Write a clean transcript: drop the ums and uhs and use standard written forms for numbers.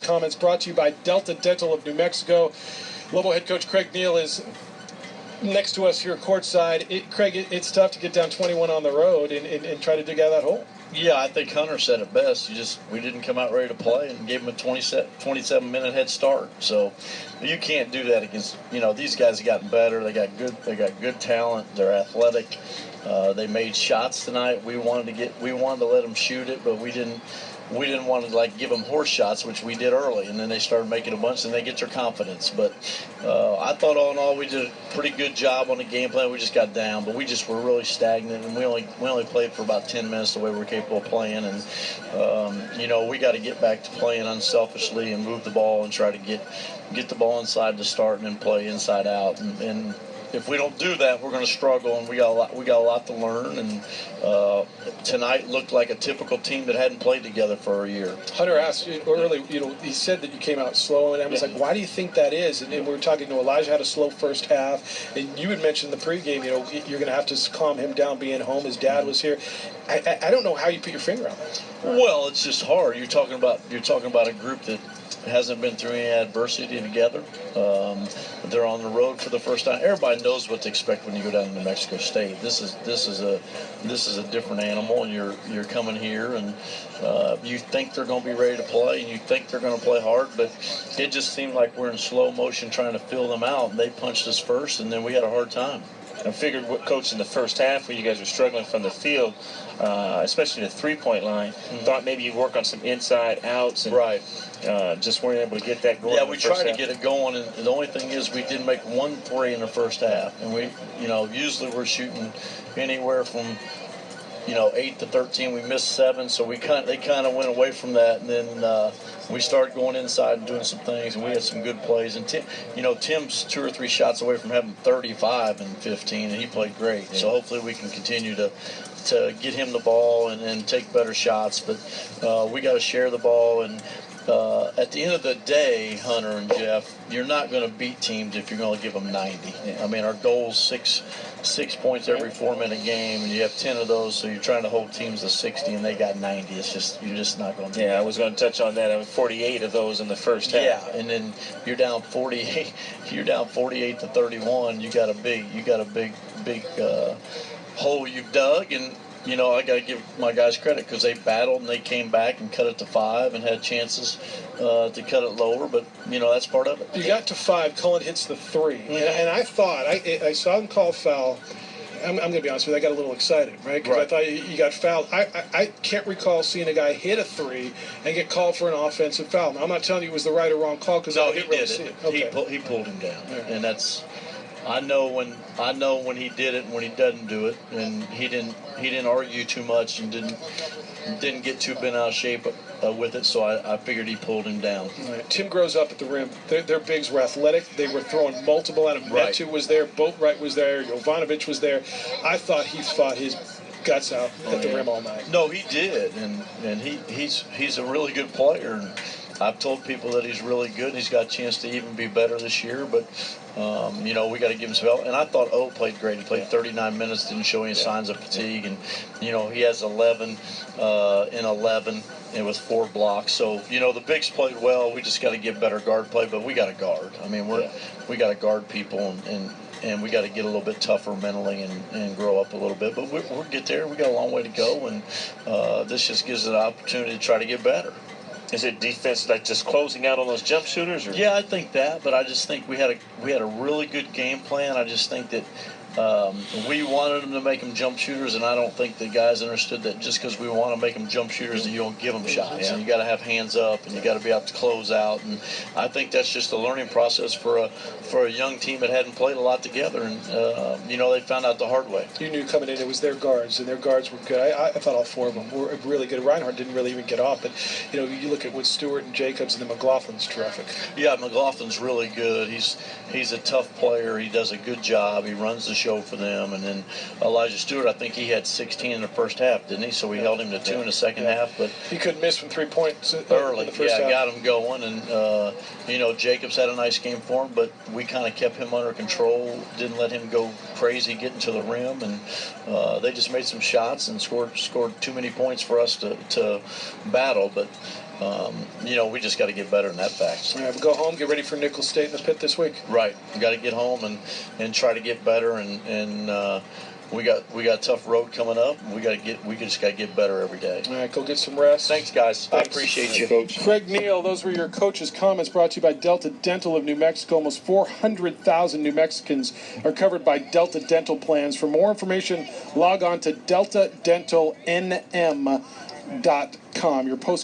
comments brought to you by Delta Dental of New Mexico. Lobo head coach Craig Neal is next to us here courtside. Craig, it's tough to get down 21 on the road and try to dig out that hole. Yeah, I think Hunter said it best. We didn't come out ready to play and gave them a 27-minute head start. So you can't do that against, these guys have gotten better. They got good talent. They're athletic. They made shots tonight. We wanted to let them shoot it, but we didn't want to give them horse shots, which we did early, and then they started making a bunch, and they get their confidence. But I thought all in all we did a pretty good job on the game plan. We just got down, but we just were really stagnant, and we only played for about 10 minutes the way we were capable of playing. And we got to get back to playing unselfishly and move the ball and try to get the ball inside to start and then play inside out. And if we don't do that, we're going to struggle, and we got a lot to learn. And tonight looked like a typical team that hadn't played together for a year. Hunter asked early, he said that you came out slow, and I was like, why do you think that is? And we were talking to Elijah, had a slow first half, and you had mentioned in the pregame, you're going to have to calm him down being home. His dad was here. I don't know how you put your finger on that. Well, it's just hard. You're talking about a group that hasn't been through any adversity together. They're on the road for the first time. Everybody knows what to expect when you go down to New Mexico State. This is a different animal, and you're coming here, and you think they're going to be ready to play, and you think they're going to play hard, but it just seemed like we're in slow motion trying to fill them out, and they punched us first, and then we had a hard time. I figured, Coach, in the first half where you guys were struggling from the field, especially the three-point line, thought maybe you'd work on some inside outs and just weren't able to get that going. Yeah, we tried to get it going, and the only thing is we didn't make 1 3 in the first half. And we, usually we're shooting anywhere from 8 to 13. We missed 7, so they kind of went away from that, and then we started going inside and doing some things, and we had some good plays. And Tim's 2 or 3 shots away from having 35 and 15, and he played great. Yeah. So hopefully we can continue to get him the ball and take better shots. But we got to share the ball, and at the end of the day, Hunter and Jeff, you're not going to beat teams if you're going to give them 90. Yeah. I mean, our goal is six points every 4-minute game, and you have 10 of those, so you're trying to hold teams to 60, and they got 90. You're just not going to. Yeah, I was going to touch on that. I mean, 48 of those in the first half. Yeah, and then you're down 48. You're down 48 to 31. You got a big hole you've dug, and. I got to give my guys credit because they battled and they came back and cut it to 5 and had chances to cut it lower. But, that's part of it. You got to 5. Cullen hits the 3. Mm-hmm. And I thought, I saw him call foul. I'm going to be honest with you, I got a little excited, right? Because I thought he got fouled. I can't recall seeing a guy hit a 3 and get called for an offensive foul. Now, I'm not telling you it was the right or wrong call because I didn't really see it. Okay. He pulled him down. Right. And that's... I know when he did it and when he doesn't do it, and he didn't argue too much and didn't get too bent out of shape with it, so I figured he pulled him down. Right. Tim grows up at the rim. Their bigs were athletic. They were throwing multiple at him. Right. Metu was there. Boatwright was there. Jovanovic was there. I thought he fought his guts out at the rim all night. No, he did, and he's a really good player. And I've told people that he's really good. He's got a chance to even be better this year, but we got to give him some help. And I thought O played great. He played 39 minutes, didn't show any signs of fatigue, and he has 11 in 11. It was 4 blocks. So the bigs played well. We just got to get better guard play, but we got to guard. I mean, we got to guard people and we got to get a little bit tougher mentally and grow up a little bit. But we'll get there. We got a long way to go, and this just gives us an opportunity to try to get better. Is it defense like just closing out on those jump shooters? Or? Yeah, I think that, but I just think we had a really good game plan. I just think that we wanted them to make them jump shooters, and I don't think the guys understood that just because we want to make them jump shooters that you don't give them shots. Yeah. And you got to have hands up, and you got to be able to close out. And I think that's just a learning process for a young team that hadn't played a lot together, and they found out the hard way. You knew coming in it was their guards, and their guards were good. I thought all 4 of them were really good. Reinhardt didn't really even get off, but you look at what Stewart and Jacobs, and then McLaughlin's terrific. Yeah, McLaughlin's really good. He's a tough player. He does a good job. He runs the show for them. And then Elijah Stewart, I think he had 16 in the first half, didn't he? So we held him to 2 in the second half. But he couldn't miss from 3 points early. In the first half. Got him going. And Jacobs had a nice game for him, but we kind of kept him under control. Didn't let him go crazy getting to the rim, and they just made some shots and scored too many points for us to battle. But we just got to get better in that fact. All right, we'll go home, get ready for Nicholls State in the pit this week. Right, we got to get home and try to get better, and we got a tough road coming up. We just got to get better every day. All right, go get some rest. Thanks, guys. I appreciate you, Coach. Craig Neal, those were your coach's comments brought to you by Delta Dental of New Mexico. Almost 400,000 New Mexicans are covered by Delta Dental plans. For more information, log on to deltadentalnm.com. Your post